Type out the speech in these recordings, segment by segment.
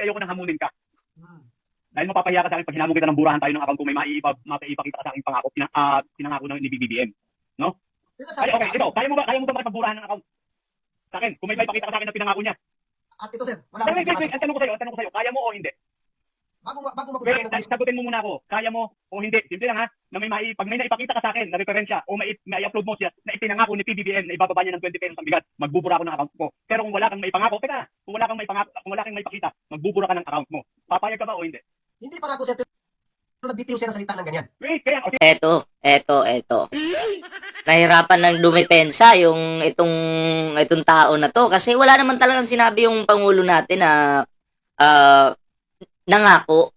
ayoko nang hamunin ka. Dahil mapapahiya ka sa akin pag hinamon kita ng burahan tayo ng account kung may maipakita ka sa akin pangako, pinangako ng ni BBM. No? Okay, ito, kaya mo ba makipagburahan ng account? Sa akin, kung may maipakita ka sa akin na pinangako niya. At ito sir, wala Wait, ang tanong ko sa'yo, kaya mo o hindi? Bago mag Wait, sagutin mo muna ako, kaya mo o hindi? Simple lang ha, na pag may naipakita ka sa akin na referensya o may upload mo siya na ipinangako ni PBBM na ibababa niya ng 20 pesos ang bigat, magbubura ako ng account ko. Pero kung wala kang maipangako, kung wala kang maipakita, magbubura ka ng account mo. Papayag ka ba o hindi? Hindi pa ako sir, pero nagbitiw siya ng salita ng ganyan. Wait, kaya, okay. Eto. Nahirapan ng dumepensa itong tao na to kasi wala naman talagang sinabi yung pangulo natin na nangako.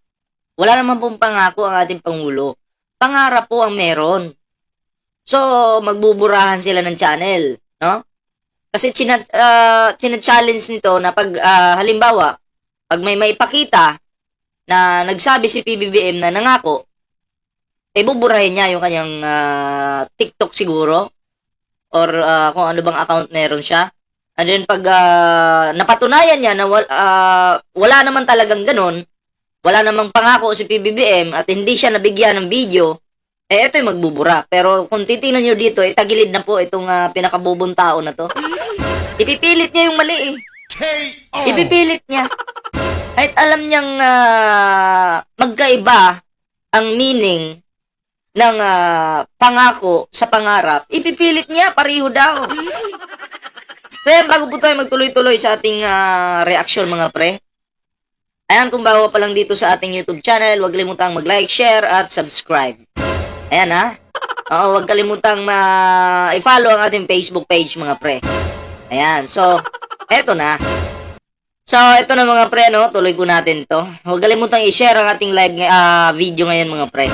Wala naman pong pangako ang ating pangulo. Pangarap po ang meron. So, magbuburahan sila ng channel, no? Kasi challenge nito na pag halimbawa, pag may maipakita na nagsabi si PBBM na nangako, buburahin niya yung kanyang TikTok siguro or kung ano bang account meron siya. And then pag napatunayan niya na wala naman talagang ganun, wala namang pangako si PBBM at hindi siya nabigyan ng video, ito yung magbubura. Pero kung titingnan nyo dito, tagilid na po itong pinakabubong tao na to. Ipipilit niya yung mali eh. Ipipilit niya. Kahit alam niyang magkaiba ang meaning ng pangako sa pangarap, ipipilit niya, pareho daw. Kaya bago po tayo magtuloy-tuloy sa ating reaction mga pre, ayan, kung bago pa lang dito sa ating YouTube channel, huwag kalimutang mag-like, share, at subscribe. Ayan ha. Oo, huwag kalimutang i-follow ang ating Facebook page mga pre. Ayan, so, eto na. So, eto na mga pre, no? Tuloy po natin to. Huwag kalimutang i-share ang ating live video ngayon mga pre.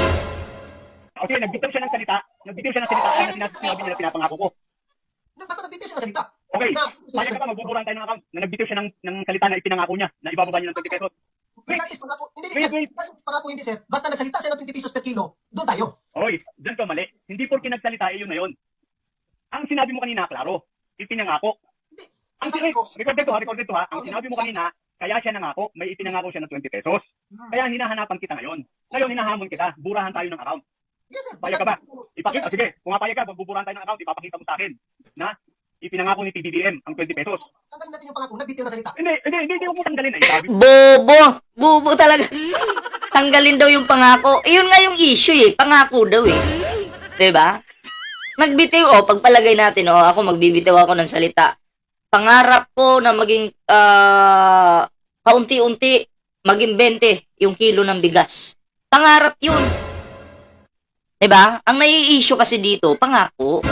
Okay, nagbitaw siya ng salita kaya sinabi niya na pinapangako ko. Basta nagbitiw siya ng salita. Okay, payag ka ba magbuburahan tayo ng account na nagbitaw siya ng salita na ipinangako niya na ibababa niya ng 20 pesos? Pangako hindi sir. Basta nagsalita siya ng 20 pesos per kilo, doon tayo. Oy, dyan ka mali. Hindi porke nagsalita, yun na yun. Ang sinabi mo kanina, klaro, ipinangako. Ang recorded to ha. Ang sinabi mo kanina, kaya siya nangako, may ipinangako siya ng 20 pesos. Kaya hinahanapan kita ngayon. Ngayon hinahamon kita, burahan tayo ng account. Yes sir. Payag ka ba? Ipakita, sige, kung mapayag ka, magbuburahan tayo ng account, ipapakita mo sa akin na ipinangako ni PBBM ang 20 pesos. Tanggalin natin yung pangako, nagbitiw ng salita. Hindi mo tanggalin eh. Sabi. Bobo talaga. Tanggalin daw yung pangako. Yun nga yung issue eh, pangako daw eh. 'Di ba? Magbitiw pagpalagay natin ako magbibitiw ako ng salita. Pangarap ko na maging kaunti-unti maging 20 yung kilo ng bigas. Pangarap yun. 'Di ba? Ang nai-issue kasi dito, pangako.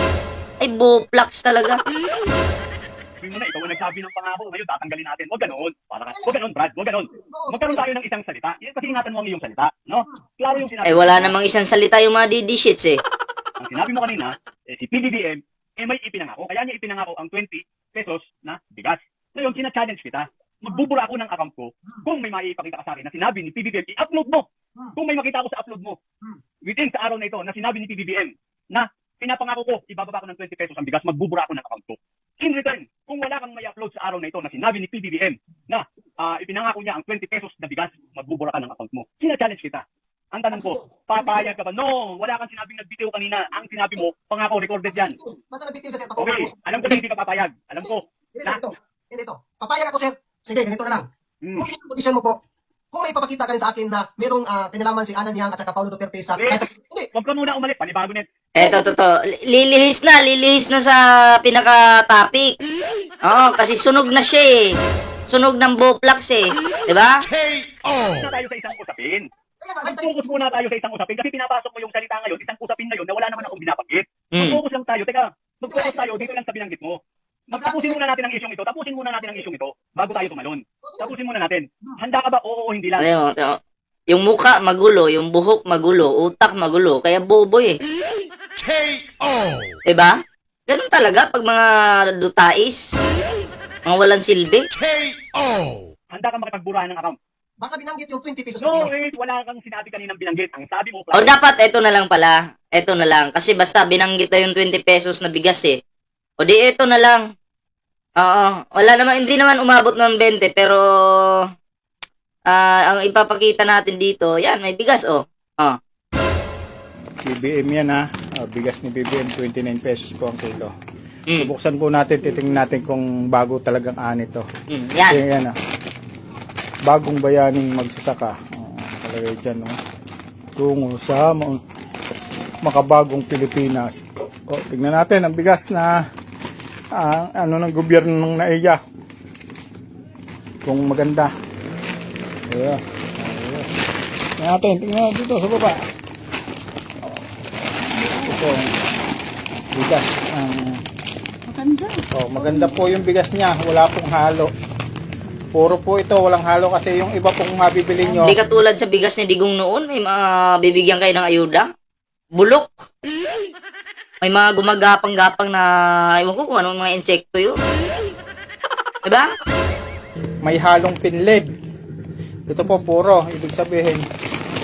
Ay, boplax talaga. Hindi mo na, ikaw ang nagsabi ng pangako. Ngayon, tatanggalin natin. Huwag ganon. Huwag ganon, Brad. Huwag ganon. Magkaroon tayo ng isang salita. Kasi ingatan mo ang iyong salita. No? Klaro yung sinabi. Wala namang isang salita yung mga didishits eh. Ang sinabi mo kanina, si PBBM, may ipinangako. Kaya niya ipinangako ang 20 pesos na bigas. Ngayon, sina-challenge kita. Magbubura ako ng account ko kung may maipakita ka sa akin na sinabi ni PBBM, i-upload mo. Kung may makita ako sa upload mo. Within sa araw na ito, na sinabi ni PBBM na pinapangako ko, ibababa ko ng 20 pesos ang bigas, magbubura ako ng account ko. In return, kung wala kang may upload sa araw na ito na sinabi ni PBBM na ipinangako niya ang 20 pesos na bigas, magbubura ka ng account mo. Sina-challenge kita. Ang tanong ko, papayag ka ba? No, wala kang sinabing nagbitiw kanina. Ang sinabi mo, pangako, recorded yan. Basta nagbitiw siya sir. Okay, alam ko na hindi ka papayag. Alam ko. Hindi ito. Papayag ako sir. Sige, ganito na lang. Kung ilang condition mo po, kung may papakita ka rin sa akin na merong kinalaman si Alan Yang at saka Paulo Duterte sa... Hindi, huwag ka muna umalit. Panibago net. Eto, lilihis na sa pinaka-topic. Oo, kasi sunog na siya eh. Sunog ng boplax eh. Diba? Focus na tayo sa isang usapin. Mag-focus muna tayo sa isang usapin kasi pinapasok mo yung salita ngayon, isang usapin ngayon na wala naman akong binabagit. Mag-focus lang tayo. Teka, mag-focus tayo dito lang sa binanggit mo. Tapusin muna natin ang isyong ito. Bago tayo tumalon. Tapusin muna natin. Handa ka ba? Oo o hindi lang. Yung mukha magulo, yung buhok magulo, utak magulo, kaya bobo eh. KO! Diba? Ganun talaga pag mga dutais, mga walang silbi. KO! Handa ka makipagburahan ng account. Basta binanggit yung 20 pesos. No, wala kang sinabi kaninang binanggit. Ang sabi mo, dapat, eto na lang pala. Eto na lang. Kasi basta binanggit na yung 20 pesos na bigas eh. Di eto na lang. Oo. Wala naman, hindi naman umabot ng 20, pero Ang ipapakita natin dito, yan, may bigas, oh. Oh. BBM yan ha. Bigas ni BBM, 29 pesos po ang kilo. Mm. Bubuksan po natin, titingnan natin kung bago talagang ani to. Yan. Yan ha. Bagong bayaning magsasaka. Nakalagay dyan, no? Tungo sa makabagong Pilipinas. Tignan natin ang bigas na ano ng gobyerno ng NAIA. Kung maganda. Ayan. Tingnan natin dito sa baba. Ito ang bigas. Maganda po yung bigas niya. Wala pong halo. Puro po ito, walang halo kasi yung iba pong mabibili nyo. Hindi katulad sa bigas ni Digong noon, may bibigyan kayo ng ayuda. Bulok. May mga gumagapang-gapang na, ewan ko kung anong mga insekto yun. Diba? May halong pinlid. Ito po puro, ibig sabihin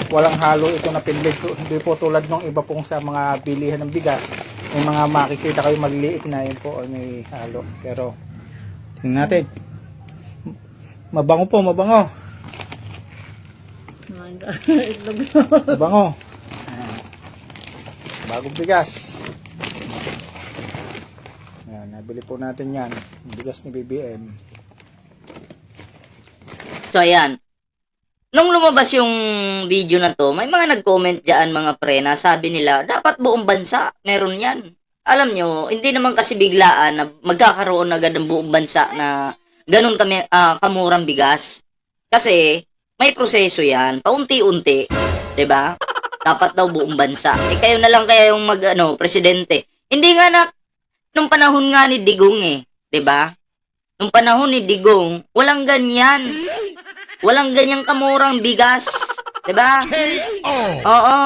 walang halo ito na pinlid. Hindi po tulad ng iba pong sa mga bilihan ng bigas. May mga makikita kayo maliliit na yun po may halo. Pero tingnan natin. Mabango po, mabango. Mabango. Bagong bigas. Ayan, nabili po natin yan. Bigas ni BBM. So, ayan. Nung lumabas yung video na to, may mga nag-comment dyan, mga pre, na sabi nila, dapat buong bansa, meron yan. Alam nyo, hindi naman kasi biglaan na magkakaroon agad ng buong bansa na ganun kami, kamurang bigas. Kasi, may proseso yan, paunti-unti. 'Di ba? Dapat daw buong bansa. Kayo na lang kaya yung presidente. Hindi nga na, nung panahon nga ni Digong 'di ba? Nung panahon ni Digong, walang ganyan. Walang ganyang kamurang bigas. 'Di ba? Oo.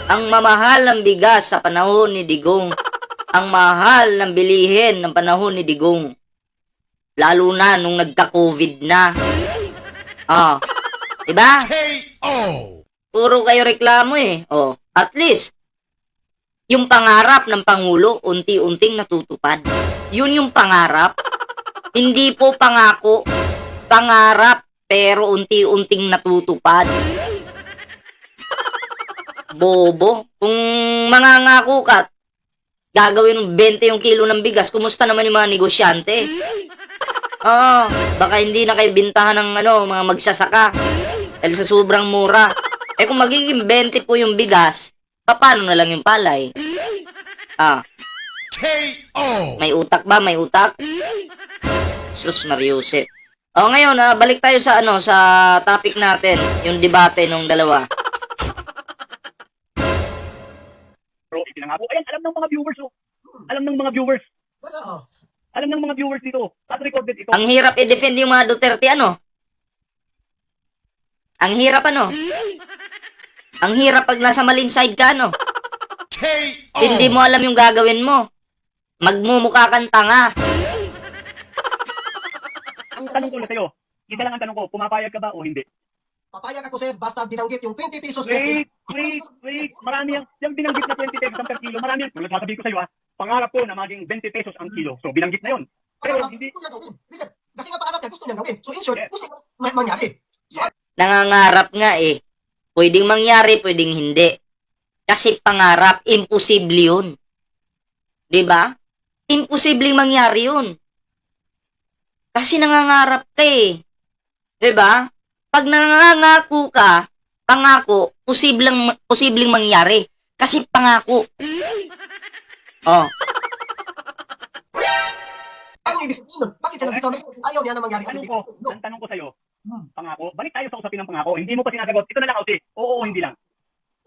Ang mamahal ng bigas sa panahon ni Digong. Ang mahal ng bilihin ng panahon ni Digong. Lalo na nung nagka-COVID na. 'Di ba? Puro kayo reklamo at least, yung pangarap ng Pangulo, unti-unting natutupad. Yun yung pangarap. Hindi po pangako. Pangarap, pero unti-unting natutupad. Bobo. Kung mangangako ka, gagawin 20 yung kilo ng bigas, kumusta naman yung mga negosyante? Baka hindi na kayo bintahan ng mga magsasaka. Dahil sa sobrang mura. Kung magiging 20 po yung bigas, paano na lang yung palay? May utak ba? May utak? Sus Mariusip. Ngayon, balik tayo sa sa topic natin, yung debate nung dalawa. Bro, ipinangako. Ayan, alam ng mga viewers, Alam ng mga viewers. Alam ng mga viewers dito. At recorded ito. Ang hirap i-defend yung mga Duterte, Ang hirap, Ang hirap pag nasa maling side ka, Hindi mo alam yung gagawin mo. Magmumukha kang tanga. Ang tanong ko na sa'yo, isa lang ang tanong ko, pumapayag ka ba o hindi? Papayag ako, sir, basta binanggit yung 20 pesos per kilo. Wait. Marami yung binanggit na 20 pesos per kilo. Marami yan. Tulad sasabihin ko sa'yo, pangarap ko na maging 20 pesos ang kilo. So, binanggit na yun. Pero hindi. Listen, kasi nga pangarap niya, gusto niya gawin. So, in short, gusto niya mangyari. So, Nangangarap nga Pwedeng mangyari, pwedeng hindi. Kasi pangarap, imposible yun. Diba? Imposibleng mangyari yun. Kasi nangangarap ka Diba? Pag nangangako ka, pangako, posibleng mangyari. Kasi pangako. ang ibig sabihin, bakit siya nagbitaw na ayaw niya na mangyari? Ang tanong ko sa'yo, pangako, balik tayo sa usapin ng pangako. Hindi mo pa sinasagot. Ito na lang, oo, hindi lang.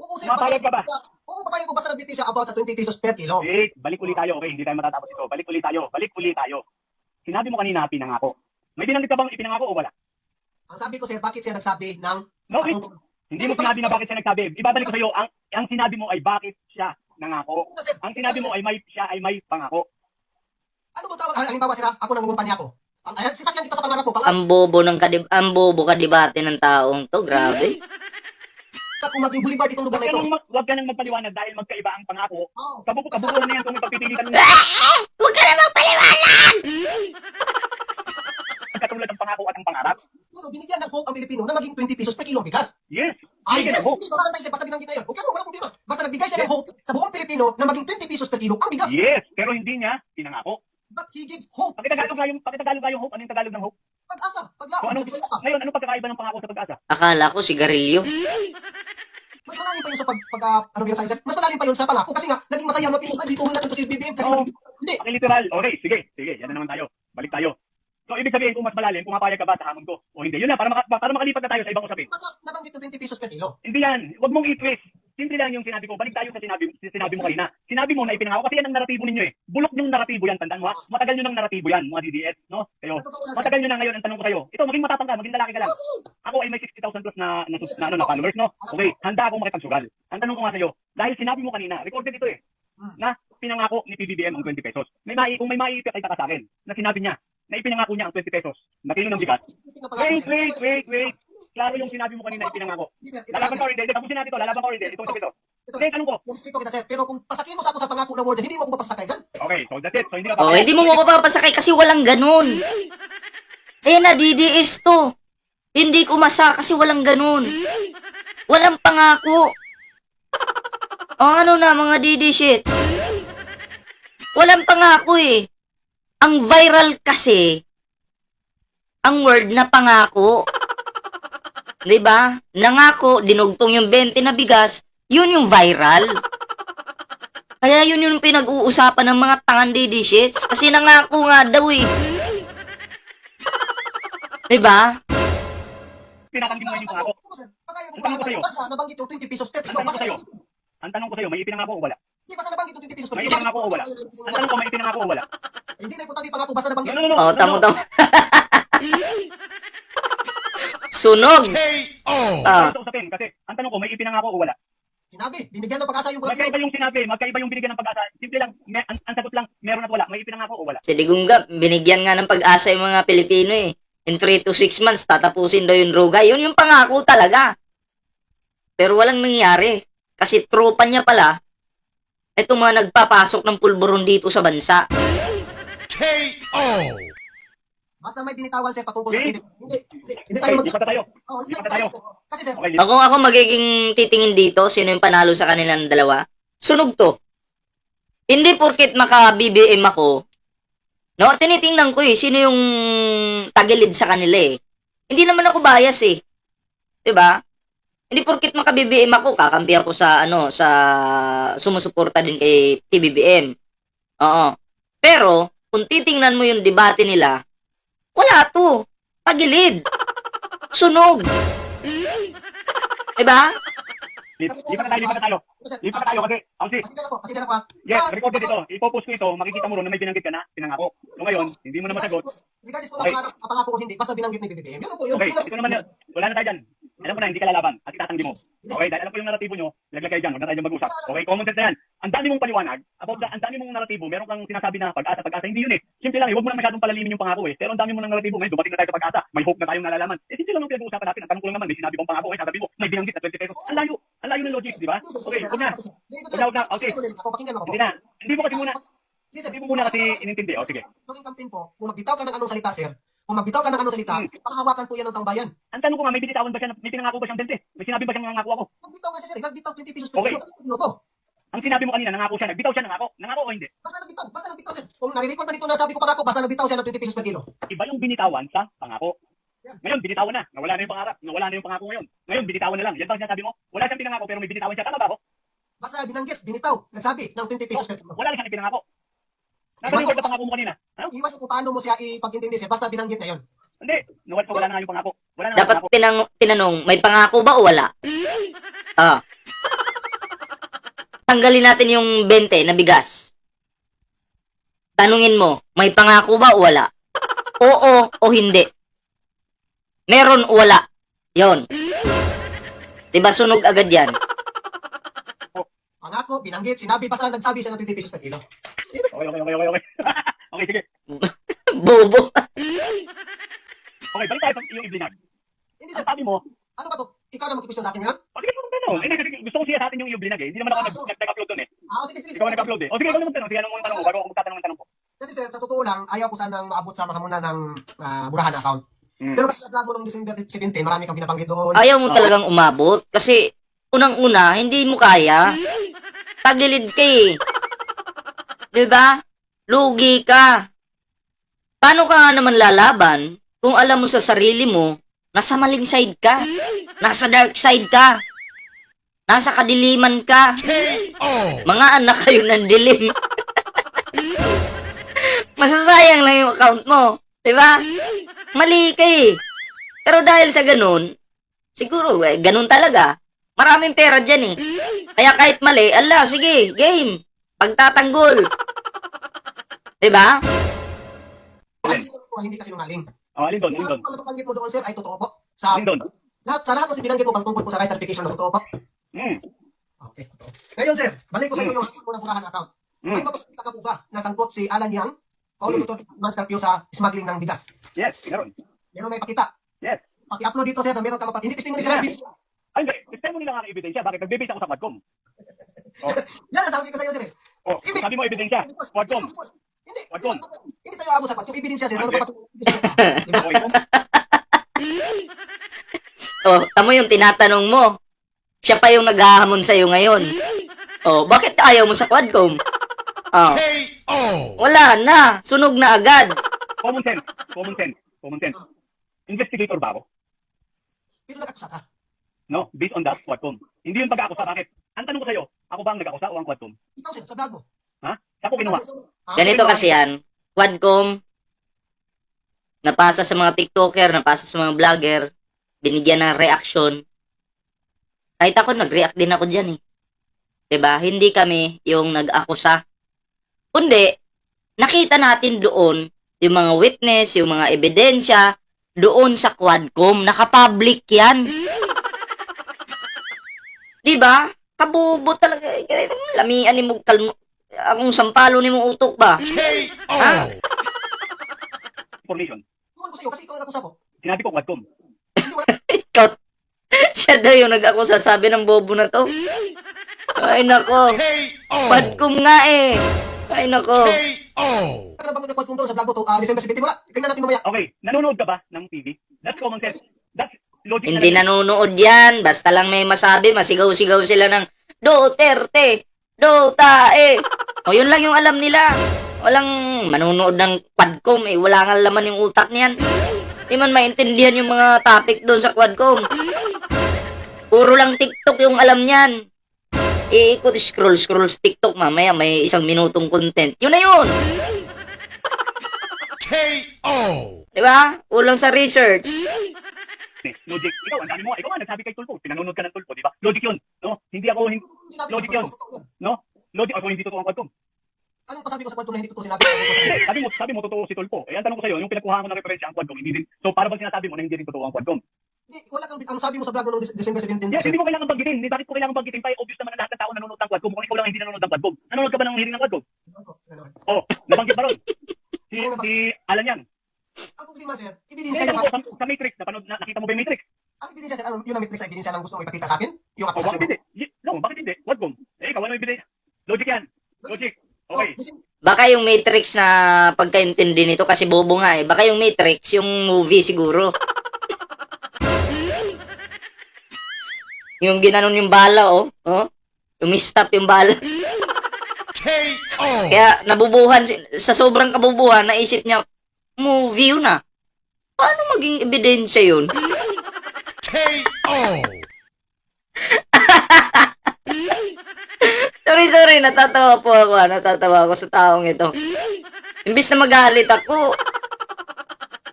Oo, sir. Mapayag ka ba? Oo, papayag ko basta nagbitaw siya about sa 20 pesos per kilo. Wait, balik ulit tayo. Okay, hindi tayo matatapos ito. Balik ulit tayo. Sinabi mo kanina, pinangako. May binanggit ka bang ipinangako o wala? Ang sabi ko, sir, bakit siya nagsabi ng... No, wait. Hindi mo sinabi na bakit siya nagsabi. Ibabalik ko sa'yo, ang sinabi mo ay bakit siya nangako. Ang sinabi mo ay siya ay may pangako. Ano ba tawag? Halimbawa, sir, ako nangungumpanya ko. Sisakyan kita sa pangarap ko. Ang bobo kadibate ng taong to, grabe. Kung maging boulevard itong lugar na ito. Huwag ka nang magpaliwanag dahil magkaiba ang pangako. Kabukuhan na yan kung may pagpipili ka nung... Huwag ka na magpaliwanag! magkatulad ang pangako at ang pangarap. Pero binigyan ng hope ang Pilipino na maging 20 pesos per kilo ang bigas. Yes. Ay, Bigyan yes, ng hope. hindi, baka tayo basta binanggit na yun. Okay, walang problema. Basta nagbigay siya ng hope sa buong Pilipino na maging 20 pesos per kilo ang bigas. Yes, pero hindi niya pinangako. But he gives hope. Pakitagalog nga yung hope. Ano yung Tagalog ng hope? Pag-asa, So, paglaon, ano, Bisaya pa. ngayon, anong pagkakaiba ng pangako sa pag-asa? Akala ko sigarilyo. Mas malalim pa yun sa ano yun, sir? Mas malalim pa yun sa pangako kasi nga, naging masaya ang Pilipino. Ay, dituhin natin to si BBM kasi Oo. maging... Hindi. Literal. Okay, sige. Yan na naman tayo. Balik tayo. So, ibig sabihin, kung mas malalim, pumapayag ka ba sa hamon ko? O hindi. Yun na, para makalipat na tayo sa ibang usapin. Mas nabanggit na 20 pesos per kilo. Hindi yan. Huwag mong i-twist. Simple lang yung sinabi ko. Balik tayo sa sinabi mo kanina. Sinabi mo na ipinangako kasi yan ang naratibo ninyo eh. Bulok yung naratibo yan. Tandaan mo ha? Matagal nyo ng naratibo yan, mga DDS. No? Kayo. Totoo na, sir. Matagal nyo na ngayon ang tanong ko sa'yo. Ito, maging matapang ka. Maging lalaki ka lang. Ako ay may 60,000 plus na followers, no? Okay, handa akong makipagsugal. Ang tanong ko nga sa'yo, dahil sinabi mo kanina, recorded ito eh, na pinangako ni PBBM ang 20 pesos. Kung may maiipit ka sa akin, na sinabi niya, na ipinangako niya ang 20 pesos, na kilo ng bigas. Wait. Klaro yung sinabi mo kanina, ipinangako. Lalaban ka or hindi? Tapusin natin ito, lalaban ka or hindi? Ito. Okay, tanong ko. Yung speak ko kita, sir. Pero kung pasakin mo sa ako sa pangako na word, hindi mo ako mapasakay dyan. Okay, so that's it. So hindi ka Oh, hindi mo mapapasakay kasi walang ganun. Eh na, DDS to. Hindi ko masa kasi walang ganun. Walang pangako. O ano na mga DD shit. Walang pangako eh. Ang viral kasi, ang word na pangako. 'Di ba? Nangako, dinugtong yung 20 na bigas, yun yung viral. Kaya yun yung pinag-uusapan ng mga tangan DD shits. Kasi nangako nga daw eh. 'Di ba? pinatanggi mo yung pangako. Pagkaya ko po basta nabanggit yung 20 pesos per kilo. Ang tanong ko sa'yo, may ipinangako o wala? Hindi basta nabanggit yung 20 pesos per May kilo. ipinangako o wala? Ang tanong ko, may ipinangako o wala? Hindi na importante pangako basta nabanggit. No. Oh, tamo. Sunog. K.O. Ah, Ito usapin, kasi ang tanong ko, may ipinangako o wala? Sinabi, binigyan ng pag-asa yung mga Magkaiba yung sinabi, magkaiba yung binigyan ng pag-asa. Simple lang, ang sagot lang, meron at wala. May ipinangako o wala? si Digungga, binigyan nga ng pag-asa yung mga Pilipino eh. In 3 to 6 months, tatapusin daw yung droga. Yun yung pangako talaga. Pero walang nangyari. Kasi tropa niya pala, eto mga nagpapasok ng pulburon dito sa bansa. K.O. Basta may binitawan sir patungkol sa Okay. hindi tayo Okay, lipat na tayo. Oh, Lipat na tayo. Kasi sir, Okay, Ako magiging titingin dito, sino yung panalo sa kanilang dalawa? Sunog to. Hindi porket maka-BBM ako, no, tinitingnan ko eh, sino yung tagilid sa kanila eh. Hindi naman ako bias eh. 'Di ba? Hindi porket maka-BBM ako, kakampi ako sa sa sumusuporta din kay PBBM. Oo. Pero kung titingnan mo yung debate nila, wala to. Tagilid. Sunog. 'Di ba? lipat na tayo. Lipat na tayo kasi, kasi sir ako. yes, recorded ito. Ipopost ko ito, makikita mo ron na may binanggit ka na, pinangako. So ngayon, hindi mo na masagot. Regardless po Okay. ng pangako o hindi, basta binanggit ni BBM. Yun po yun. Okay, ito naman yun. Wala na tayo dyan. Alam ko na, hindi ka lalaban at itatanggi mo. Okay, dahil alam ko yung naratibo nyo, ilagay kayo dyan, huwag na tayo dyan mag-usap. Okay, common sense na yan. Ang dami mong paliwanag, ang dami mong naratibo, meron kang sinasabi na pag-asa, hindi yun eh. Simple lang, huwag mo na masyadong palalimin yung pangako eh. Pero ang dami mo ng naratibo, ngayon dumating na tayo sa pag-asa, may hope na tayong nalalaman. Eh, simple lang yung pinag-uusapan natin. Ang tanong ko lang naman, may sinabi kong pangako, eh, sasabi mo, may binanggit na 20 pesos. Ang layo ng logic, di ba? Okay, huwag na. Okay. Ako, pakinggan mo ako. Hindi na. Hindi mo kasi muna, Yes, sir. hindi mo muna kasi inintindi. O, sige. Tuwing campaign po, kung magbitaw ka ng anong salita, sir, kung magbitaw ka ng anong salita, panghawakan po yan ng tambayan. Ang tanong ko nga, may binitawan ba siya, may pinangako ba siyang 20? May sinabi ba siyang nangako ako? Nagbitaw nga siya, sir. Nagbitaw 20 pesos per Okay. kilo to. Ang sinabi mo kanina, nangako siya, nagbitaw siya, nangako o hindi? Basta nagbitaw, sir. Kung nare-record pa dito na sabi ko pangako, basta nagbitaw siya ng 20 pesos per kilo. Iba yung binitawan sa pangako. Ngayon, binitawan na. Nawala na yung pangarap. Nawala na yung pangako ngayon. Ngayon, binitawan na lang. Yan ba ang sinasabi mo? Wala siyang pinangako pero may binitawan siya. Tama ba ako? Basta binanggit, binitaw, nagsabi ng 20 pesos per kilo. Wala siyang ipinangako. Nasaan yung pangako mo kanina? Ha? Iwas ko kung paano mo siya ipag-intindi, sir. Basta binanggit na yun. Hindi. Wala na nga yung pangako. Wala na Dapat yung pangako. tinanong, may pangako ba o wala? Ah. Tanggalin natin yung 20 na bigas. Tanungin mo, may pangako ba o wala? Oo o hindi. Meron o wala. Yon. Diba sunog agad yan? Pangako, binanggit, sinabi, basta nagsabi siya ng 20 pesos per kilo. Okay. Okay, sige. Bobo. Okay, balik tayo sa yung iblinag. Hindi, sir. Ang sabi mo, Ano ba to? Ikaw na mag-question sa akin ngayon? sige, kung tanong. Hindi, kasi gusto ko siya sa atin yung iblinag eh. Hindi naman ako nag-upload doon eh. Sige. Ikaw ang nag-upload eh. O sige, ikaw na magtanong. Sige, anong mong tanong mo bago ako magtatanong ng tanong ko. Kasi sir, sa totoo lang, ayaw ko sanang maabot sa mahamunan ng burahan account. Mm. Pero kasi sa vlog mo noong December 17, marami kang binabanggit doon. Ayaw mo talagang umabot kasi unang-una, hindi mo kaya. Tagilid ka eh. Diba? Lugi ka. Paano ka nga naman lalaban kung alam mo sa sarili mo, nasa maling side ka. Nasa dark side ka. Nasa kadiliman ka. Mga anak kayo ng dilim. Masasayang lang yung account mo. Diba? Mali ka eh. Pero dahil sa ganun, siguro, ganun talaga. Maraming pera dyan eh. Kaya kahit mali, ala, sige, game. Pagtatanggol. Diba? Hindi kasi numaling. Alin doon, alin Lahat doon. ng nabanggit mo doon, sir, ay totoo po. Sa Alin doon. lahat kasi binanggit mo pang tungkol po sa rice certification na totoo po. Mm. Okay, totoo. Ngayon, sir, balik ko sa iyo yung hasil mo ng burahan account. May mapasakita ka po ba na sangkot si Alan Yang, Paulo Duterte, Mans Carpio sa smuggling ng bigas? Yes, meron. Meron may pakita. Yes. Paki-upload dito, sir, na meron ka mapat. Hindi testimony, sir. Ay, hindi. Testimony lang ang ebidensya. Bakit? Nagbibase ako sa Quadcom. Oh, Yan ang sabi ko sa iyo, sir. oh, sabi mo ebidensya. Quadcom. Hindi. Quadcom. Hindi tayo aabot sa Quadcom. Ebidensya, sir. Meron ka patunay. Okay po. Oh, tamo yung tinatanong mo. Siya pa yung naghahamon sa'yo ngayon. Oh, bakit ayaw mo sa Quadcom? Oh, KO. wala na. Sunog na agad. Common sense. Common sense. Common sense. Investigator ba ako? Pero nag-akusa ka. No? Based on that, Quadcom. Hindi yung pag-akusa. Bakit? Ang tanong ko sa'yo, ako ba ang nag-akusa o ang Quadcom? Ikaw, sir, sa vlog mo. Ha? Saan ko kinuha? Ganito kasi yan. Quadcom, napasa sa mga TikToker, napasa sa mga vlogger, binigyan ng reaction. Kahit ako, nag-react din ako dyan eh. 'Di ba? Hindi kami yung nag-akusa. Kundi, nakita natin doon yung mga witness, yung mga ebidensya, doon sa Quadcom. Nakapublic yan. 'Di ba? Kabubo talaga. Lamian ni mo, akong sampalo ni mo utok ba? Ha? Information. Iwan ko sa iyo kasi ikaw nag-akusa po. Sinabi ko Quadcom. Ikaw, siya daw yung nag-akusa, sabi ng bobo na to. Ay nako, Quadcom nga eh. Ay nako. Nabanggit ng Quadcom doon sa vlog mo to, December 17. Wala. Tingnan natin mamaya. Okay, nanonood ka ba ng TV? That's common sense. That's logic. Hindi nanonood yan. Basta lang may masabi, masigaw-sigaw sila ng Duterte, Dotae. O yun lang yung alam nila. Walang manonood ng Quadcom eh. Wala nga laman yung utak niyan. Di man maintindihan yung mga topic doon sa Quadcom. Puro lang TikTok yung alam niyan. Iikot, scroll sa TikTok, mamaya may 1 minutong content. Yun na yun. KO. Di ba? Ulang sa research. Logic. Ikaw, ang dami mo. Ikaw nga, nagsabi kay Tulfo. Pinanonood ka ng Tulfo, di ba? Logic yun. No? Hindi ako, Sinabi ko Logic sa yun. Quadcom. no? Logic ako, hindi totoo ang Quadcom. Anong pasabi ko sa Quadcom na hindi totoo sinabi ko? Sabi mo totoo si Tulfo. Eh, ang tanong ko sa'yo, yung pinagkuha mo ng referensya ang Quadcom, hindi din. So, para bang sinasabi mo na hindi rin totoo ang Quadcom? Hindi, wala kang ang sabi mo sa vlog mo noong December 17. Yes, hindi mo kailangan banggitin. Hindi, bakit ko kailangan banggitin pa? Obvious naman na lahat ng tao nanonood ng Quadcom. Kung ikaw lang hindi nanonood ng Quadcom. Nanonood ka ba ng hearing ng Quadcom? Oh, nabanggit ba ron? Si Alan yan. Ang problema, sir, Hindi, ebidensya yung sa Matrix. Nakita mo ba yung Matrix? ang ebidensya, sir, ano, yun ang matrix, ebidensya lang gusto mo ipakita sa akin? Yung Oh, bakit akusasyon mo. hindi? No, bakit hindi? Quadcom. Eh, ikaw ano yung ebidensya? Logic yan. Logic. Okay. Baka yung Matrix na pagkaintindi nito kasi bobo nga eh. Baka yung Matrix, yung movie siguro. Yung ginanon yung bala oh. Oh? Umistop yung bala. KO. Kaya nabubuhan, sa sobrang kabubuhan, naisip niya, movie yun ah. Paano maging ebidensya yun? KO. Sorry, natatawa po ako natatawa ako sa taong ito. Imbis na magalit ako,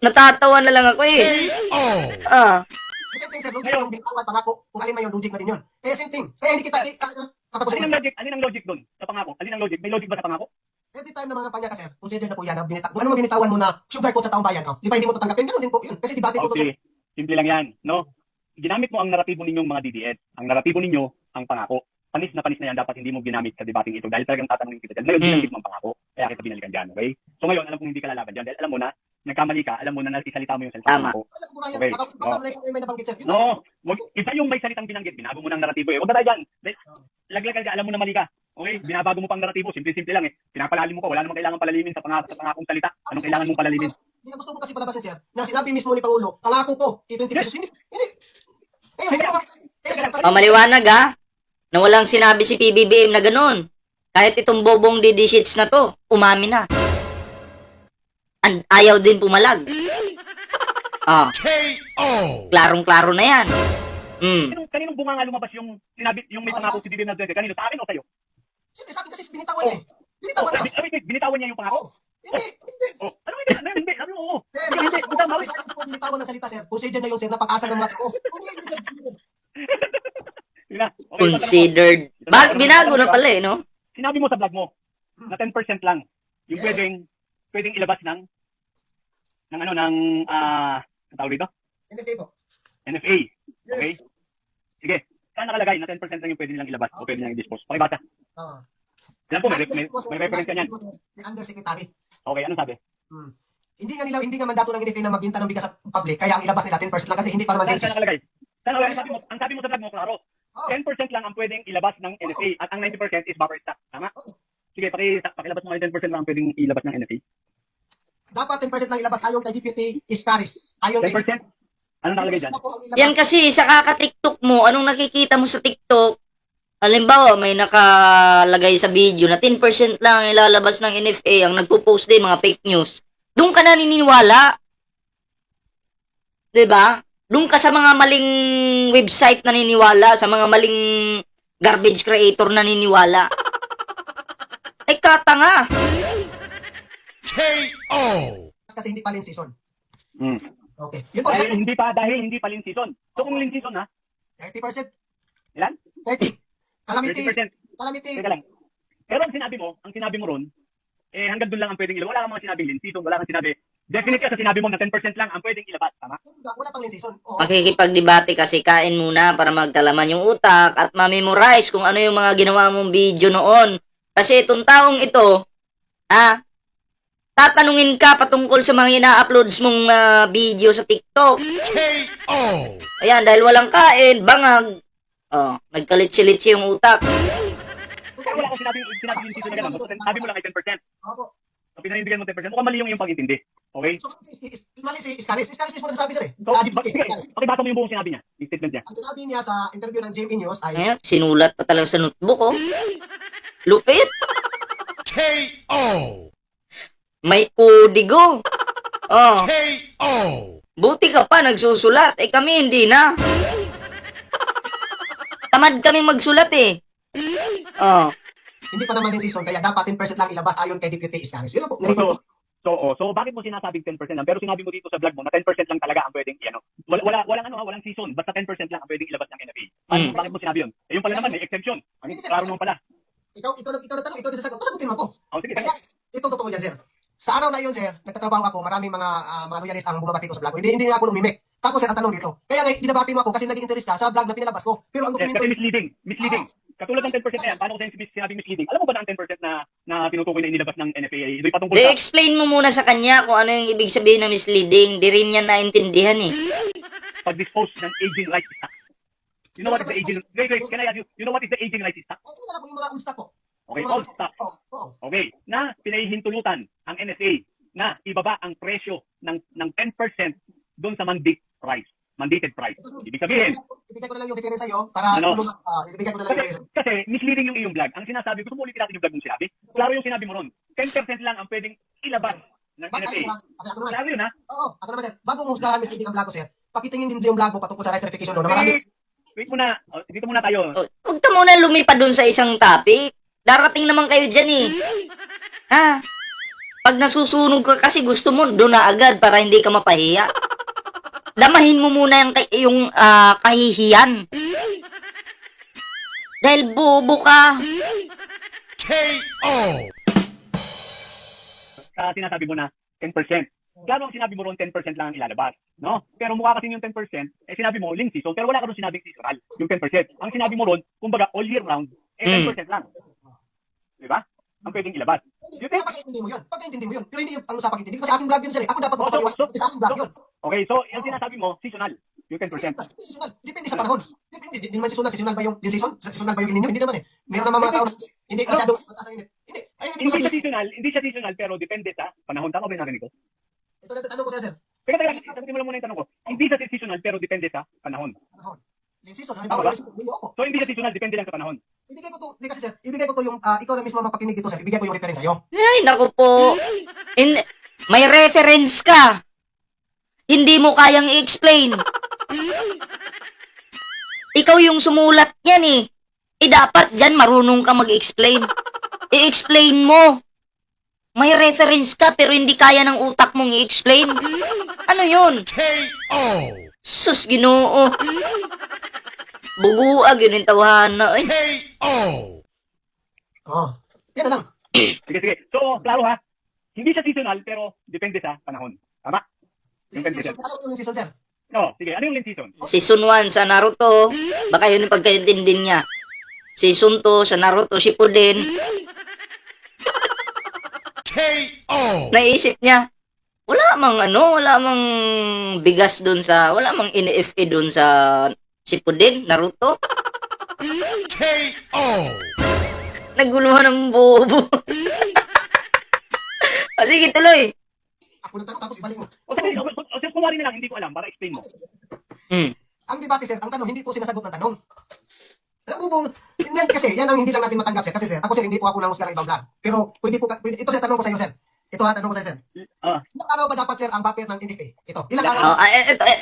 natatawa na lang ako eh. KO. Ah, The same thing, sir, logic yung binatawan pangako, kung alin man yung logic na din yun. Eh, same thing. Eh, hindi kita, Alin ang logic? Alin ang logic doon sa pangako? Alin ang logic? May logic ba sa pangako? every time na mga kampanya ka, sir, consider na po yan, na kung ano man binitawan mo na sugar coat sa taong bayan, di ba hindi mo ito tanggapin? Ganun din po yun. Kasi debate po ito. Okay. Simple lang yan, no? Ginamit mo ang naratibo ninyong mga DDS. Ang naratibo ninyo, ang pangako. Panis na yan, dapat hindi mo ginamit sa debating ito dahil talagang tatanungin kita dyan. Ngayon, ginamit mo ang pangako. Kaya kita binalikan dyan, okay? So ngayon, alam kong hindi ka lalaban dyan dahil alam mo na, nagkamali ka, alam mo na naisalita mo yung salita Tama. mo. Alam ko ba yan? Okay. Basta may nabanggit, sir. Yun. No, iba yung may salitang binanggit, binago mo ng naratibo eh. Huwag na tayo dyan. laglag ka, alam mo na mali ka. Okay? Binabago mo pang naratibo, simple-simple lang eh. Pinapalalim mo pa, wala namang kailangan palalimin sa pangakong salita. Anong kailangan mong palalimin? Hindi na gusto mo kasi palabasin, sir, na sinabi mismo ni Pangulo, pangako ko, 20 pesos. Hindi. Hindi naman. O, maliwanag ha, na walang sinabi si PBBM na ganun. Kahit itong bobong didishits na to, umami na. Ayaw din pumalag. Oh, KO. klarong-klaro na yan. Mm. Kaninong bunga nga lumabas yung sinabi, yung may pangako si BBM na 20? Kanino? Sa akin o sa'yo? Siyempre, sa akin kasi binitawan niya eh. Binitawan niya. Binitawan niya yung pangako? Hindi. Oh, ano hindi? Ano hindi? Sabi mo, oo. Sir, Hindi. binitawan ng salita, sir. Consider na yun, sir, na pag-asa ng mga tao. Yun na. Okay, Considered. Binago na pala eh, no? sinabi mo sa vlog mo na 10% lang yung pwedeng ilabas ng ang tawag dito? NFA po. NFA. Okay? Sige. Saan nakalagay na 10% lang yung pwede nilang ilabas o pwede nilang i-dispose? Pakibasa. Oo. Alam po, may reference ka niyan. Ni Undersecretary. Okay, anong sabi? Hindi nga mandato ng NFA na magbinta ng bigas sa public, kaya ang ilabas nila 10% lang kasi hindi pa naman Saan license. nakalagay? Saan nakalagay? Ang sabi mo sa vlog mo, klaro. Oh. 10% lang ang pwedeng ilabas ng NFA at ang 90% is buffer stock. Tama? Sige, pakilabas mo nga yung 10% lang ang pwedeng ilabas ng NFA. Dapat 10% lang ilabas ayon kay Deputy Iscaris. Ayon 10%? Anong nakalagay dyan? Yan kasi, sa kaka-TikTok mo, anong nakikita mo sa TikTok, halimbawa, may nakalagay sa video na 10% lang ang ilalabas ng NFA, ang nagpo-post din, mga fake news. Doon ka naniniwala. 'Di ba? Doon ka sa mga maling website naniniwala, sa mga maling garbage creator naniniwala. Ay, katanga. KO. Kasi hindi pa lin season. Hmm. Okay. Yun po, Dahil hindi pa lin season. So kung lin season ha, 30%. ilan? 30. Calamity. 30%. Calamity. Teka lang. Pero ang sinabi mo ron, hanggang doon lang ang pwedeng ilabas. Wala kang mga sinabing lin season, wala kang sinabi. Definite ka sa sinabi mo na 10% lang ang pwedeng ilabas. Tama? Wala pang lin season. Oo. Makikipagdebate kasi, kain muna para magkalaman yung utak at ma-memorize kung ano yung mga ginawa mong video noon. Kasi itong taong ito, tatanungin ka patungkol sa mga ina-uploads mong video sa TikTok. KO. Ayan, dahil walang kain, bangag. Oh, nagkalitsi-litsi yung utak. Kaya wala akong sinabing lin season na gano'n. Basta sabi mo lang ay 10%. Opo. So pinanindigan mo 10%. Mukhang mali yung iyong pag-intindi. Okay? So, mali si Iscaris. Iscaris mismo nagsasabi, sir eh. So, sige, pakibasa mo yung buong sinabi niya. Yung statement niya. Ang sinabi niya sa interview ng JME News ay, Ayan, sinulat pa talaga sa notebook, oh. Lupit. KO. May kodigo. Oh, KO. buti ka pa nagsusulat. Eh kami hindi na. Tamad kami magsulat eh. Oh. hindi pa naman lin season, kaya dapat 10% lang ilabas ayon kay Deputy Iscaris. Yun po. So bakit mo sinasabing 10% lang? Pero sinabi mo dito sa vlog mo na 10% lang talaga ang pwedeng walang season, basta 10% lang ang pwedeng ilabas ng NFA. Bakit mo sinabi yun? Yung pala naman may exemption. Klaro naman pala. Ikaw na tanong, ikaw din sasagot. Pasagutin mo ako. Sige, Kaya, itong totoo yan, sir. Sa araw na yun, sir, nagtatrabaho ako, maraming mga loyalist ang bumabati ko sa vlog. Hindi ako lumimik. Tapos, sir, ang tanong dito. Kaya nga, dinabati mo ako kasi naging interest ka sa vlog na pinalabas ko. Pero ang dokumento kasi misleading. Katulad ng 10% na yan, paano ko sinabing misleading? Alam mo ba na ang 10% na tinutukoy na inilabas ng NFA ay ito'y patungkol sa... explain mo muna sa kanya kung ano yung ibig sabihin ng misleading. Di rin niya naintindihan eh. pag-dispose ng aging rights stock. You know what is the aging... Wait, can I ask you? You know what is the aging rights stock? Ay, wala po yung mga old stock po. Okay, old stock. Oo. Okay, na pinahihintulutan ang NFA na ibaba ang presyo ng 10% doon sa mandated price. Ibig sabihin, Ibigay ko na lang yung reference sa'yo para ibigay ko na lang yung reference. kasi misleading yung iyong vlog. Ang sinasabi, gusto mo ulitin natin yung vlog mong sinabi? Klaro yung sinabi mo ron. 10% lang ang pwedeng ilabas ng NFA. Ako naman. Klaro yun, ha? Oo, ako naman, sir. Bago mo husgahan misleading ang vlog ko, sir, pakitingin din yung vlog mo patungkol sa rice verification no, na marami. Wait muna. Dito muna tayo. Huwag ka muna lumipad dun sa isang topic. Darating naman kayo dyan eh. Ha? Pag nasusunog ka kasi gusto mo, doon na agad para hindi ka mapahiya. Damahin mo muna yung kahihiyan. Dahil bubo ka. KO. Sinasabi mo na 10%. Klaro ang sinabi mo ron 10% lang ang ilalabas, no? Pero mukha kasi yung 10%, sinabi mo ling season, pero wala ka ron sinabing seasonal, yung 10%. Ang sinabi mo ron, kumbaga all year round, 10% lang. Di ba? Ang pwedeng ilabas. You think? Pagkaintindi mo yun. Pagkaintindi mo yun. Pero hindi yung ano sa pagkaintindi. Kasi aking vlog yun, sir. Ako dapat magpapaliwas. Kasi aking vlog yun. Okay, so yung sinasabi mo, seasonal. You can present. Seasonal. Depende sa panahon. Depende. Hindi naman seasonal. Seasonal ba yung season? Seasonal ba yung ilinyo? Hindi naman eh. Meron naman mga tao na hindi masyadong mataas ang init. Hindi. Ayun, Hindi siya seasonal, pero depende sa panahon. Tama ba yung narinig ko? Ito na tanong ko sa'yo, sir. Teka, sagutin mo lang muna yung tanong ko. Hindi siya seasonal, pero depende sa panahon. Panahon. Yung season, Tama halimbawa, ba? yung season, hindi ako. So, hindi siya seasonal, depende lang sa panahon. Ibigay ko to, hindi kasi sir, ibigay ko to yung, ikaw na mismo mapakinig dito sir, ibigay ko yung reference sa'yo. Ay, naku po. May reference ka. Hindi mo kayang i-explain. Ikaw yung sumulat yan eh. Dapat dyan marunong ka mag-explain. I-explain mo. May reference ka pero hindi kaya ng utak mong i-explain. Ano yun? KO. Sus, Ginoo. Buguag yun yung tawhana. Ay. KO. Oh, yan na lang. Sige. So, klaro ha. Hindi siya seasonal, pero depende sa panahon. Tama? Yung Season, ano ko yung season sir? No, sige. Ano yung lens season? Season 1 sa Naruto. Baka yun yung pagkaintindi niya. Season 2 sa Naruto Shippuden. KO. Naisip niya, wala mang bigas dun sa, wala mang NFA dun sa Shippuden, Naruto. KO. Naguluhan ng bobo. O sige, tuloy. Ako nagtanong tapos ibalik mo. O sige, kumari na lang, hindi ko alam, para explain mo. Ang debate sir, ang tanong, hindi po sinasagot ng tanong. Alam mo po, yan kasi, yan ang hindi lang natin matanggap sir. Kasi sir, ako sir, hindi po ako nangusga ng ibang vlog. Pero pwede po, ito sir, tanong ko sa iyo sir. Ito ha, tanong ko sa iyo sir. Ilang araw ba dapat sir ang buffer ng NFA? Ito, ilang araw?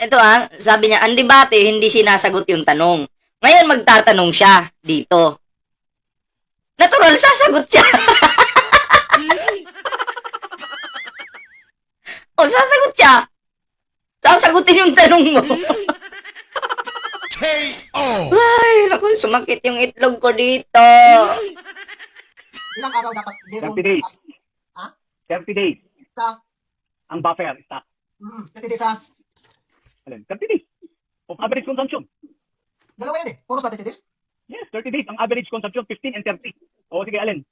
Ito sabi niya, ang debate, hindi sinasagot yung tanong. Ngayon magtatanong siya dito. Natural, sasagot siya. O, sasagot siya. Sasagutin yung tanong mo. KO. Ay, naku, sumakit yung itlog ko dito. Ilang araw dapat? 30 days. Ha? 30 days. Sa, Ang buffer, stock. 30 days sa, Alin? 30 days. Of average consumption. dalawa yan eh. Puros ba 30 days? Yes, 30 days. Ang average consumption, 15 and 30. O, sige, alin?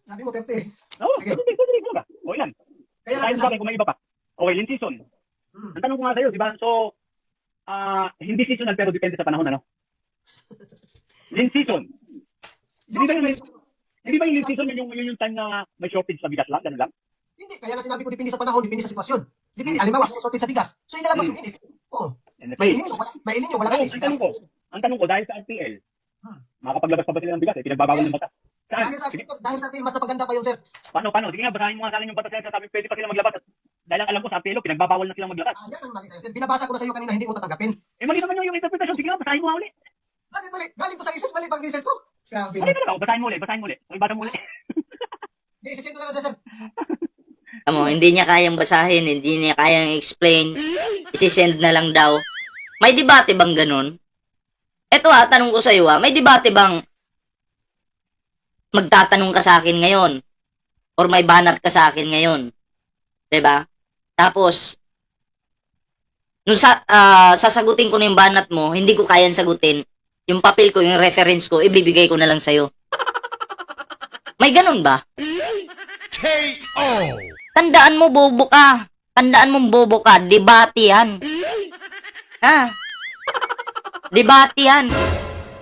Sabi mo 30. Oo, Sige. 30 days talaga. O, ilan? Kaya Tayo lang sa akin kung may iba pa. Okay, lens season. Ang tanong ko nga sa'yo, di ba? So, hindi seasonal pero depende sa panahon, ano? Lens season. Hindi ba yung lens season yun yung time na may shortage sa bigas lang? Ganun lang? Hindi, kaya nga sinabi ko depende sa panahon, depende sa sitwasyon. Depende, halimbawa, kung sorted sa bigas. So, ilalabas yung init. Oo. May ilinyo, wala Oo, kami. ang tanong ko, dahil sa RTL, makapaglabas pa ba sila ng bigas? Pinagbabawal ng batas. Saan? Dahil sa atin, mas napaganda pa yun, sir. Paano? Sige nga, basahin mo nga sa akin yung batas na sabi, pwede pa sila maglabas. Dahil ang alam ko sa RTL, pinagbabawal na silang maglabas. Yan ang mali sa'yo, sir. Binabasa ko na sa'yo kanina, hindi mo tatanggapin. Eh, mali naman yung interpretation. Sige nga, basahin mo nga ulit. Mali. Galing ko sa isis, mali pang research ko. Grabe. Mali talaga. Basahin mo ulit. O, ibasa mo ulit. Hindi, isisend ko na lang, sir. Amo, hindi niya kayang basahin, hindi niya kayang explain. Isisend na lang daw. May debate bang ganun? Eto tanong ko sa iyo may debate bang magtatanong ka sa akin ngayon? Or may banat ka sa akin ngayon? 'Di ba? Tapos, nung sasagutin ko na yung banat mo, hindi ko kayang sagutin. Yung papel ko, yung reference ko, ibibigay ko na lang sa'yo. May ganun ba? KO. Tandaan mo, bobo ka. Tandaan mong bobo ka. Debate yan. Ha? Debate yan.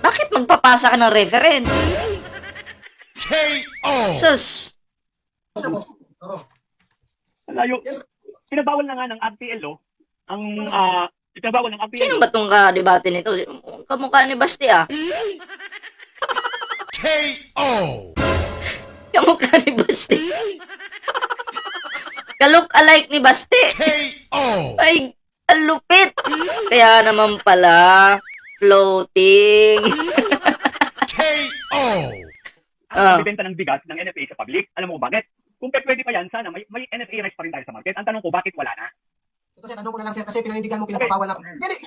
Bakit magpapasa ka ng reference? KO. Sus. Oo. Layo. Pinabawal na nga ng RTL, pinabawal ng RTL. Sino ba itong ka-debate nito? Kamukha ni Basti, KO. Kamukha ni Basti. Ka-look alike ni Basti. KO. Ay, ang lupit. Kaya naman pala, floating. KO. Ang bibenta ng bigas ng NFA sa public. Alam mo kung bakit? Kung pwede pa yan, sana may NFA rights pa rin tayo sa market. Ang tanong ko, bakit wala na? Ito, sir, tanong ko na lang, sir, kasi pinanindigan mo, pinapabawal na. Hindi.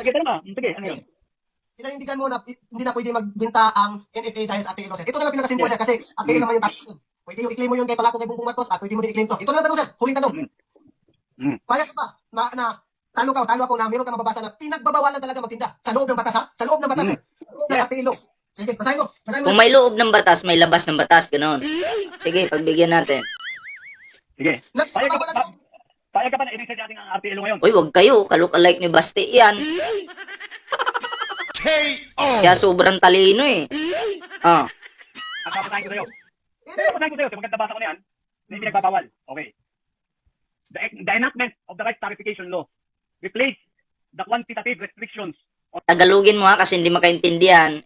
Sige, tanong mo. Sige, ano yun? Pinanindigan mo na hindi na pwede magbenta ang NFA dahil sa RTL, sir. Ito na lang pinakasimple, sir, kasi RTL naman yung topic. Pwede yung i-claim mo yun kay Pangako kay Bongbong Marcos at pwede mo din i-claim to. Ito na lang tanong, sir. Huling tanong. Payag ka ba talo ako na meron ka mababasa na pinagbabawalan talaga magtinda sa loob ng batas, ha? Sa loob ng batas, sir. Sa loob ng RTL. Sige, basahin mo. Kung may loob ng batas, may labas ng batas. Ganon. Sige, pagbigyan natin. Sige. Payag Payag ka ba na i-reset natin ang RTL ngayon? Uy, wag kayo. Kalok-alike ni Basti yan. KO. Kaya sobrang talino eh. Ah. Ang papasahin ko sa'yo. Papasahin ko sa'yo. Sa maganda basa ko na yan, hindi pinagbabawal. Okay. The enactment of the rights clarification law replace the quantitative restrictions Tagalogin mo ha kasi hindi makaintindihan.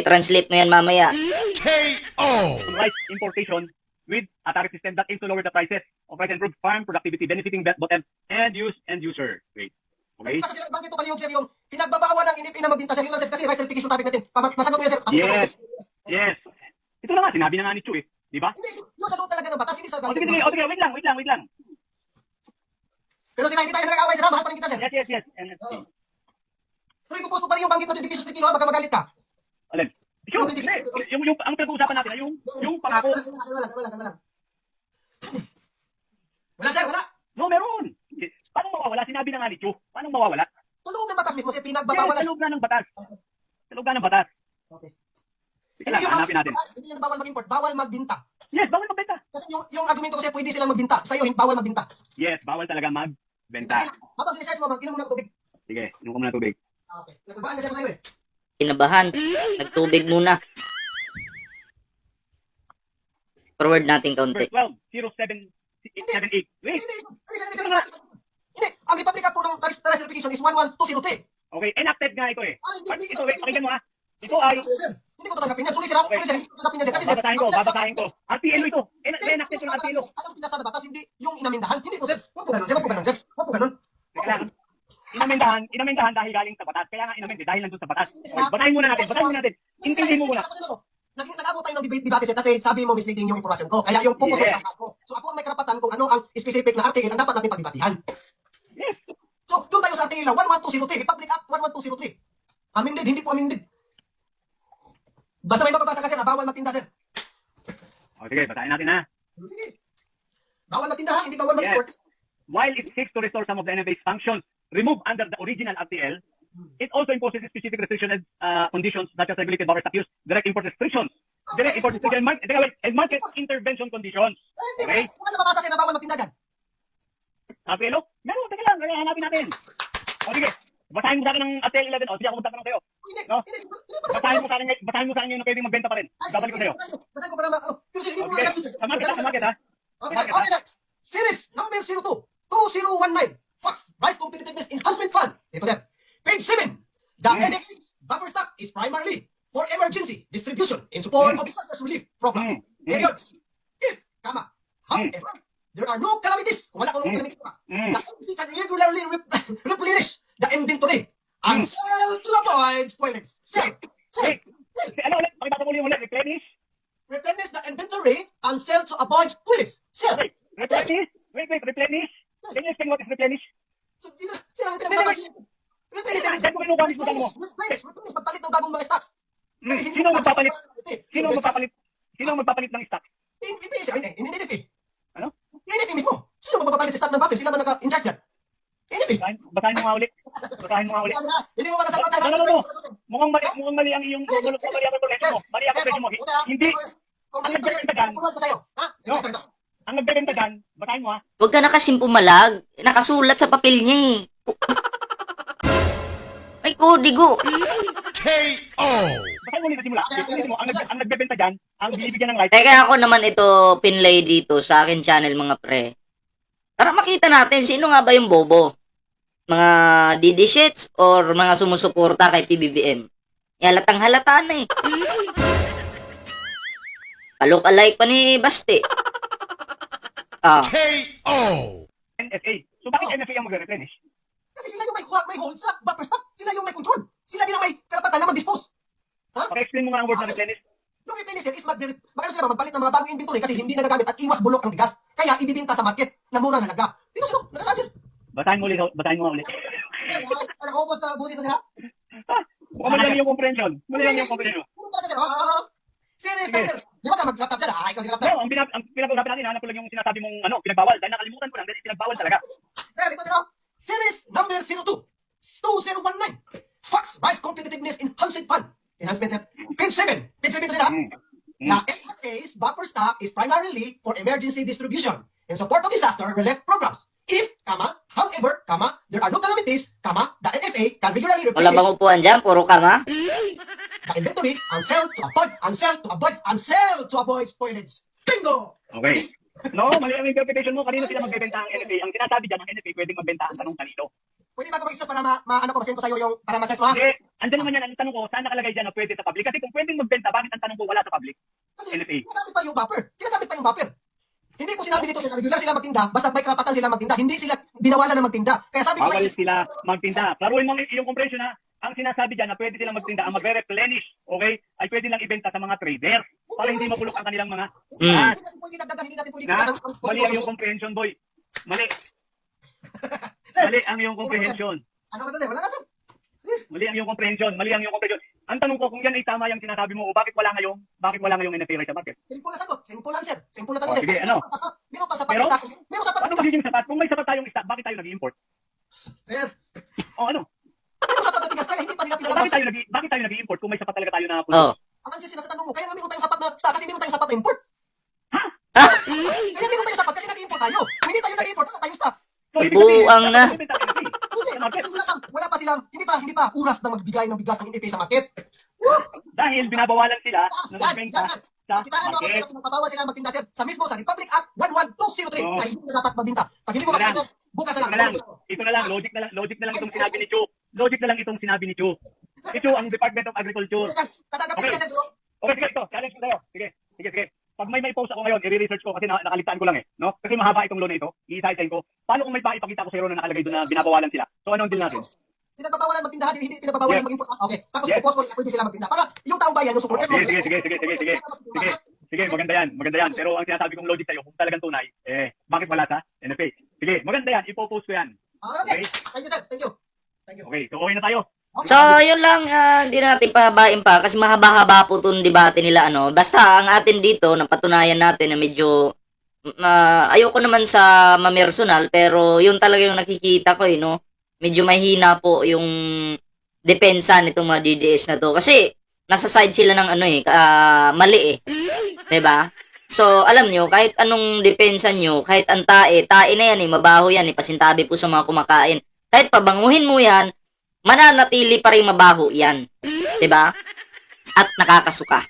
Translate mo yan mamaya. KO. on rice importation with a tariff system that aims to lower the prices of rice and improve farm productivity, benefiting both end user. Wait. Okay? Kasi bakit ito yung sir yung pinagbabawal ng NFA na magbinta sir, yun lang sir, kasi rice verification topic natin. Masagot mo yan sir. Yes. Yes. Ito na nga, sinabi na nga ni Chu eh. Di ba? Hindi, yung sa loob talaga ng batas, hindi sa O sige, wait lang. Pero sir, hindi tayo nag-away sir, mahal pa rin kita sir. Yes. Pero yung pupusto pa rin yung banggit na 20 pesos per kilo, baka magalit ka. Alin? Sure, hindi. Yung ang pinag-uusapan natin ay yung pangako. Wala sir, wala. No, meron. Paano mawawala? Sinabi na nga ni Chu. Paano mawawala? Sa loob ng batas mismo sir, Yes, pinagbabawalan. sa loob na ng batas. Sa loob na ng batas. Okay. Sige lang, hanapin natin. Hindi yung bawal mag-import, bawal magbinta. Yes, bawal magbenta. Kasi yung argumento ko sir, pwede silang magbinta. Sa'yo, bawal magbinta. Yes, bawal talaga magbenta. Habang sinesearch mo, inom muna ng tubig. Sige, inom ko muna tubig. Okay. Nagbabahan kasi ako sa'yo eh. Kinabahan. Nagtubig muna. Forward natin kaunti. Verse 12, 0778. Wait, Hindi. Ang Republic Act po ng Tariff Verification is 11203. okay, enacted nga ito eh. Hindi. Ito, wait, pakinggan mo ha. Ito ay, Hindi ko tatanggapin yan. Sorry sir, Okay. hindi ko tatanggapin yan sir. Kasi sir, babasahin ko. RTL ito. Enacted ko ng RTL. Ang pinasa na batas, hindi yung inamindahan. Hindi po sir. Huwag po ganun sir. Huwag po ganun. Teka lang. Inamendahan dahil galing sa batas. Kaya nga inamend dahil nandun sa batas. Okay, basahin muna natin. Intindihin mo muna. Nag-abot tayo ng debate sir kasi sabi mo misleading yung impormasyon ko. Kaya yung focus Yes. ko sa ko. So ako ang may karapatan kung ano ang specific na article ang dapat natin pagbibatihan. Yes. So doon tayo sa article 11203, Republic Act 11203. Amended, hindi po amended. Basta may mapabasa kasi na bawal magtinda sir. O sige, basahin natin ha. Sige. Bawal magtinda ha, hindi bawal mag-import. While it seeks to restore some of the NFA's functions removed under the original RTL, it also imposes specific restrictions and conditions such as regulated power use, direct import restrictions, and market intervention conditions. Okay? Kung ano mabasa sir na bawal magtinda dyan? RTL? Meron, teka lang, kaya hanapin natin. O sige, basahin mo sa akin ng RTL 11. O sige, ako magtatanong sa'yo. Hindi. No? Hindi. Basahin mo sa akin ngayon na pwedeng magbenta pa rin. Babalik ko sa'yo. Basahin ko para ano. Pero sir, hindi O mo sige, na sa market ha. Okay, sir. Series number 02-2019. Fox Rice Competitiveness Enhancement Fund. Ito sir. Page 7. The NFA's buffer stock is primarily for emergency distribution in support of disaster relief program. Period. If, however, there are no calamities, kung wala kung calamities pa, the NFA can regularly replenish the inventory and sell to avoid spoilage. Sell. Wait. Ano ulit? Pakibasa mo ulit. Replenish? Replenish the inventory and sell to avoid spoilage. Sell. Wait. Replenish? Wait. Replenish? Can you explain what is replenish? So, sila ang pinagsasabi. Replenish. Saan mo kinugamit mo mo? Replenish. Pagpalit ng bagong mga stocks. Sino ang magpapalit ng stock? NFA. Ano? NFA mismo. Sino magpapalit sa stock ng buffer? Sila man naka-in-charge yan. NFA. Basahin mo nga ulit. Hindi mo makasagot. No. Mukhang mali ang iyong mali ang presyo mo. Mali ang presyo mo. Hindi. Ang nagbebenta dyan. No. Ang nagbebenta dyan, basahin mo ha. Huwag ka na kasing pumalag. Nakasulat sa papel niya eh. May kodigo. KO. Basahin mo ulit sa simula. Ang nagbebenta dyan, ang binibigyan ng right. Teka ako naman ito pinlay dito sa akin channel mga pre. Para makita natin sino nga ba yung bobo. Mga didishits or mga sumusuporta kay PBBM. Halatang halata na eh. Kalok-alike pa ni Basti. KO. NFA. So bakit NFA ang magre-replenish? Kasi sila yung may hold sa buffer stock. Sila yung may control. Sila din ang may karapatan na mag-dispose. Paki-explain mo nga ang word na replenish. Yung replenish is magkano sila magpalit ng mga bagong inventory kasi hindi nagagamit at iwas bulok ang bigas. Kaya ibibinta sa market na murang halaga. Pero sino? Nakasaan sila? Basahin mo nga ulit. Nakakupos na busis na sila? Mukhang mali lang yung comprehension. Serious number. Di ba ka mag-laptop dyan? Ikaw si laptop. No, ang pinag-usapan natin, hanap ko lang yung sinasabi mong pinagbawal. Dahil nakalimutan ko lang, dahil pinagbawal talaga. Sir, ito sila. Series number 02-2019. Fox Rice Competitiveness Enhancement Fund. Enhancement, sir. Page 7. Page 7 ito sila. The FSA's buffer stock is primarily for emergency distribution in support of disaster relief programs. If, however, there are no calamities, the NFA can regularly Wala replenish bang upuan dyan? Puro kama? the inventory and sell to avoid spoilage. Bingo! Okay. No, mali ang interpretation mo. Kanino sila magbebenta ang NFA? Ang sinasabi dyan, ang NFA pwedeng magbenta ang tanong kanino. Pwede ba ako mag-express para ano ko, masend ko sa'yo yung, para ma-search mo, ha? Hindi, andyan naman yan. Ang tanong ko, saan nakalagay dyan na pwede sa public? Kasi kung pwedeng magbenta, bakit ang tanong ko wala sa public? Kasi, NFA. Ginagamit pa yung buffer. Hindi ko sinabi dito na regular sila magtinda, basta may karapatan sila magtinda, hindi sila binawalan na magtinda. Kaya sabi ko Bawal sila magtinda. Klaruhin mo ang iyong comprehension ha. Ang sinasabi dyan na pwede silang magtinda, ang magre-replenish, okay, ay pwede lang ibenta sa mga traders para hindi mapulok ang kanilang mga Mm. hindi natin pwede na, dagdagan. mali ang iyong comprehension, boy. Mali. Mali ang iyong comprehension. Ano ka doon? Wala na, sir. Mali ang iyong comprehension. Mali ang iyong comprehension. Ang tanong ko, kung yan ay tama yung sinasabi mo, o bakit wala ngayong NFA right sa market? Simple na sagot. Simple lang, sir. Simple na tanong, Oh, sir. sige, ano? Meron pa sapat Pero, na stock. Meron sapat Ano na magiging sapat? Kung may sapat tayong stock, bakit tayo nag-i-import? Sir, O ano? meron sapat na bigas kaya hindi pa nila pinalabas. Bakit tayo nag-i-import kung may sapat talaga tayo na Oh. Ang answer sila sa tanong mo, kaya nga meron tayong sapat na stock kasi meron tayong sapat na import. Ha? Kaya meron tayong sapat kasi nag-import tayo. Kung hindi tayo nag-import, wala tayong stock. So, ibig Buang sabihin, na. dapat ibenta ang NFA. Hindi, Sa market. wala pa silang, hindi pa oras na magbigay ng bigas ang NFA sa market. Dahil binabawalan sila ng Yan, magbenta yan, sir. sa Kitaan mo ako market. kung magpapawal sila magtinda, sir. Sa mismo, sa Republic Act 11203, Oo. na hindi na dapat magbinta. Pag hindi mo Ito na magbinta, sir, bukas na lang. Ito na lang, logic na lang itong sinabi ni Chu. Logic na lang itong sinabi ni Chu. Si Chu ang Department of Agriculture. Tatanggapin ka, sir. Okay, sige, ito. Challenge ko sa'yo. Sige. Pag may post ako ngayon, i-research ko kasi nakalitaan ko lang eh. No? Kasi mahaba itong law na ito. I-cite ko. Paano kung may ipakita ko sa'yo na nakalagay doon na binabawalan sila? So, ano ang deal natin? Pinagbabawalan magtindahan, hindi pinagbabawalan mag-import. Okay, tapos i-post ko, pwede sila magtinda. Para yung taong bayan, yung support. Sige, maganda yan. Pero ang sinasabi kong logic sa'yo, kung talagang tunay, bakit wala sa NFA? Sige, maganda yan. Ipopost ko yan. Okay, thank you, sir. Thank you. Okay, so okay na tayo. So, yun lang, hindi na natin pahabain pa kasi mahaba-haba po itong debate nila, ano. Basta, ang atin dito, napatunayan natin na medyo, ayoko naman sa mamersonal, pero yun talaga yung nakikita ko, no. Medyo mahina po yung depensa nitong mga DDS na to. Kasi, nasa side sila ng mali eh. 'Di ba? So, alam nyo, kahit anong depensa nyo, kahit ang tae na yan mabaho yan pasintabi po sa mga kumakain. Kahit pabanguhin mo yan, mananatili pa rin mabaho yan. 'Di ba? At nakakasuka.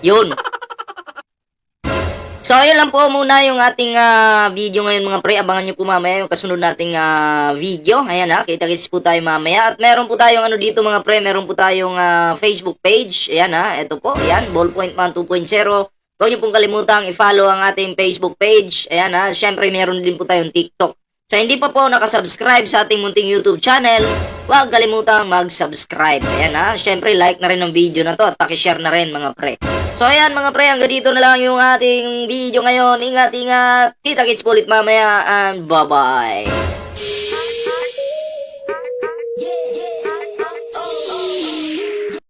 Yun. So, ayun lang po muna yung ating video ngayon mga pre. Abangan nyo po mamaya yung kasunod nating video. Ayan kita-kits po tayo mamaya. At meron po tayong dito mga pre, meron po tayong Facebook page. Ayan ito po. Ayan, Ballpoint Man 2.0. Huwag nyo pong kalimutang i-follow ang ating Facebook page. Ayan syempre meron din po tayong TikTok. Sa hindi pa po nakasubscribe sa ating munting YouTube channel, huwag kalimutang mag-subscribe. Ayan syempre like na rin ang video na to at pakishare na rin mga pre. So ayan mga pre, hanggang dito na lang yung ating video ngayon. Ingat, kita-kits po ulit mamaya and bye-bye.